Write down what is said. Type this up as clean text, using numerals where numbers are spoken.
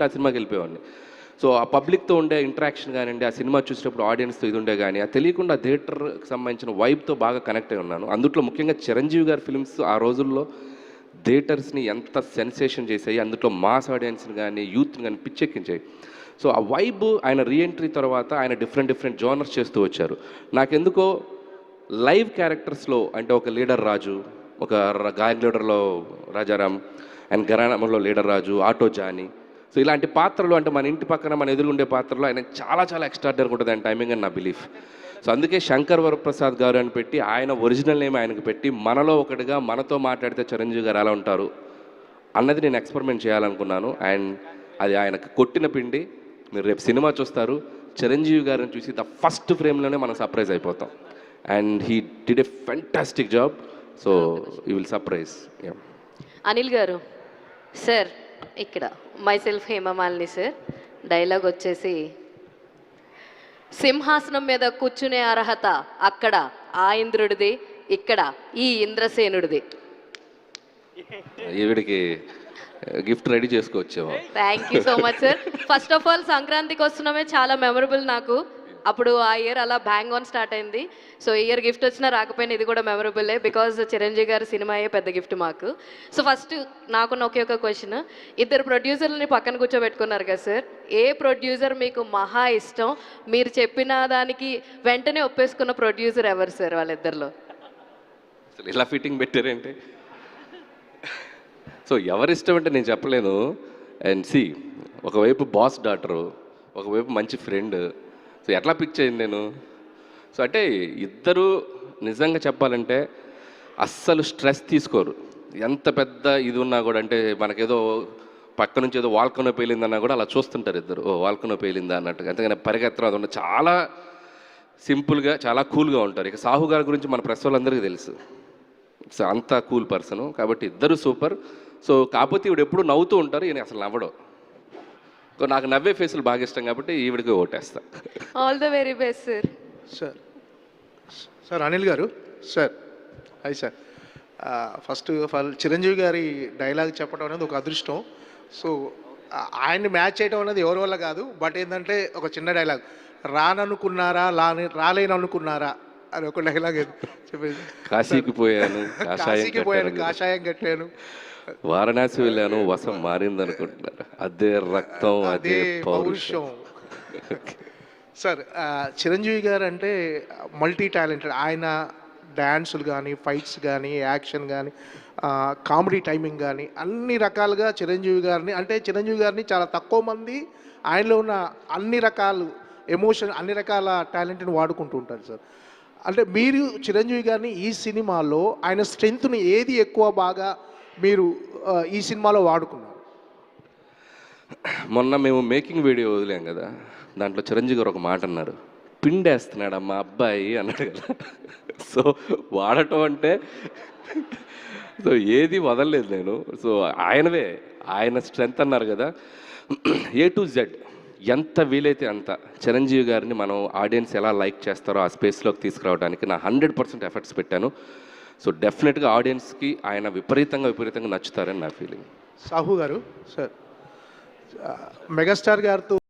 ఆ సినిమాకి వెళ్ళిపోయేవాడిని. సో ఆ పబ్లిక్తో ఉండే ఇంటరాక్షన్ కానివ్వండి, ఆ సినిమా చూసినప్పుడు ఆడియన్స్తో ఇది ఉండే కానీ, అది తెలియకుండా థియేటర్కి సంబంధించిన వైబ్తో బాగా కనెక్ట్ అయి ఉన్నాను. అందుట్లో ముఖ్యంగా చిరంజీవి గారి ఫిల్మ్స్ ఆ రోజుల్లో థియేటర్స్ని ఎంత సెన్సేషన్ చేసాయి, అందులో మాస్ ఆడియన్స్ని కానీ యూత్ని కానీ పిచ్చెక్కించాయి. సో ఆ వైబ్ ఆయన రీఎంట్రీ తర్వాత ఆయన డిఫరెంట్ జోనర్స్ చేస్తూ వచ్చారు. నాకెందుకో లైవ్ క్యారెక్టర్స్లో అంటే ఒక లీడర్ రాజు, ఒక గాయన్ లీడర్లో రాజారాం అండ్ గరాణంలో leader Raju, auto Johnny, so ఇలాంటి పాత్రలు అంటే మన ఇంటి పక్కన మన ఎదురుగుండే పాత్రలు ఆయన చాలా ఎక్స్ట్రాడినరీగా ఉంటుంది ఆయన టైమింగ్ అని నా బిలీఫ్. సో అందుకే శంకర్ వరప్రసాద్ గారు అని పెట్టి ఆయన ఒరిజినల్ నేమ్ ఆయనకు పెట్టి మనలో ఒకటిగా మనతో మాట్లాడితే చిరంజీవి గారు ఎలా ఉంటారు అన్నది నేను ఎక్స్పెరిమెంట్ చేయాలనుకున్నాను. అండ్ అది ఆయనకు కొట్టిన పిండి. మీరు రేపు సినిమా చూస్తారు, చిరంజీవి గారిని చూసి ద ఫస్ట్ ఫ్రేమ్లోనే మనం సర్ప్రైజ్ అయిపోతాం. And he did a fantastic job. So you will surprise. Anil గారు సార్, ఇక్కడ మైసెల్ఫ్ హేమమాలిని సార్, డైలాగ్ వచ్చేసి, సింహాసనం మీద కూర్చునే అర్హత అక్కడ ఆ ఇంద్రుడిది, ఇక్కడ ఈ ఇంద్రసేనుడిది. ఈవిడికి గిఫ్ట్ రెడీ చేసుకొచ్చాము. Thank you so much sir. First of all సంక్రాంతికి వస్తున్నామే, చాలా మెమరబుల్ నాకు. అప్పుడు ఆ ఇయర్ అలా బ్యాంగ్ ఆన్ స్టార్ట్ అయింది. సో ఈ ఇయర్ గిఫ్ట్ వచ్చినా రాకపోయినా ఇది కూడా మెమరబుల్లే, బికాజ్ చిరంజీవి గారి సినిమాయే పెద్ద గిఫ్ట్ మాకు. సో ఫస్ట్ నాకున్న ఒకే ఒక క్వశ్చన్, ఇద్దరు ప్రొడ్యూసర్లని పక్కన కూర్చోబెట్టుకున్నారు కదా సార్, ఏ ప్రొడ్యూసర్ మీకు మహా ఇష్టం? మీరు చెప్పిన దానికి వెంటనే ఒప్పేసుకున్న ప్రొడ్యూసర్ ఎవరు సార్ వాళ్ళిద్దరిలో? అసలు ఇలా ఫిట్టింగ్ పెట్టారేంటి? సో ఎవరిష్టం అంటే నేను చెప్పలేను. అండ్ సి, ఒకవైపు బాస్ డాటరు, ఒకవైపు మంచి ఫ్రెండ్. సో ఎట్లా పిక్ చేయండి నేను? సో అంటే ఇద్దరు నిజంగా చెప్పాలంటే అస్సలు స్ట్రెస్ తీసుకోరు. ఎంత పెద్ద ఇది ఉన్నా కూడా, అంటే మనకేదో పక్క నుంచి ఏదో వాల్కనో పేలిందన్నా కూడా అలా చూస్తుంటారు ఇద్దరు, ఓ వాల్కనో పేలిందా అన్నట్టుగా. అంతేగాని పరిగెత్తడం అది ఉన్న చాలా సింపుల్గా చాలా కూల్గా ఉంటారు. ఇక సాహు గారి గురించి మన ప్రెస్ వాళ్ళందరికీ తెలుసు. సో అంత కూల్ పర్సను, కాబట్టి ఇద్దరు సూపర్. సో కాకపోతే ఈవిడ ఎప్పుడు నవ్వుతూ ఉంటారు, ఈయన అసలు నవ్వడం. నాకు నవ్వే ఫేసులు బాగా ఇష్టం కాబట్టి ఈవిడికి ఓటేస్తా. All the very best sir. Sir Anil గారు sir, hi sir. First of all Chiranjeevi గారి డైలాగ్ చెప్పడం అనేది ఒక అదృష్టం. సో ఆయన్ని మ్యాచ్ చేయడం అనేది ఎవరి వల్ల కాదు. బట్ ఏంటంటే ఒక చిన్న డైలాగ్, రాననుకున్నారా రాలేననుకున్నారా అని ఒక డైలాగ్ చెప్పేసి, కాశీకి పోయాను కాషాయం కట్టాను, వారణాసి వెళ్ళాను వసం మారింది అనుకుంటున్నారు, అదే రక్తం అదే పౌరుషం. సార్ చిరంజీవి గారు అంటే మల్టీ టాలెంటెడ్. ఆయన డ్యాన్సులు కానీ, ఫైట్స్ కానీ, యాక్షన్ కానీ, కామెడీ టైమింగ్ కానీ, అన్ని రకాలుగా చిరంజీవి గారిని, అంటే చిరంజీవి గారిని చాలా తక్కువ మంది ఆయనలో ఉన్న అన్ని రకాలు ఎమోషన్, అన్ని రకాల టాలెంట్ని వాడుకుంటూ ఉంటారు సార్. అంటే మీరు చిరంజీవి గారిని ఈ సినిమాలో ఆయన స్ట్రెంగ్త్ని ఏది ఎక్కువ బాగా మీరు ఈ సినిమాలో వాడుకున్నారు? మొన్న మేము మేకింగ్ వీడియో వదిలేం కదా, దాంట్లో చిరంజీవి గారు ఒక మాట అన్నారు, పిండేస్తున్నాడు అమ్మా అబ్బాయి అన్నాడు కదా. సో వాడటం అంటే సో ఏది వదలలేదు నేను. సో ఆయన స్ట్రెంగ్త్ అన్నారు కదా, A to Z ఎంత వీలైతే అంత చిరంజీవి గారిని మనం ఆడియన్స్ ఎలా లైక్ చేస్తారో ఆ స్పేస్లోకి తీసుకురావడానికి నా 100% ఎఫర్ట్స్ పెట్టాను. సో డెఫినెట్గా ఆడియన్స్కి ఆయన విపరీతంగా నచ్చుతారని నా ఫీలింగ్. సాహు గారు సార్, మెగాస్టార్ గారితో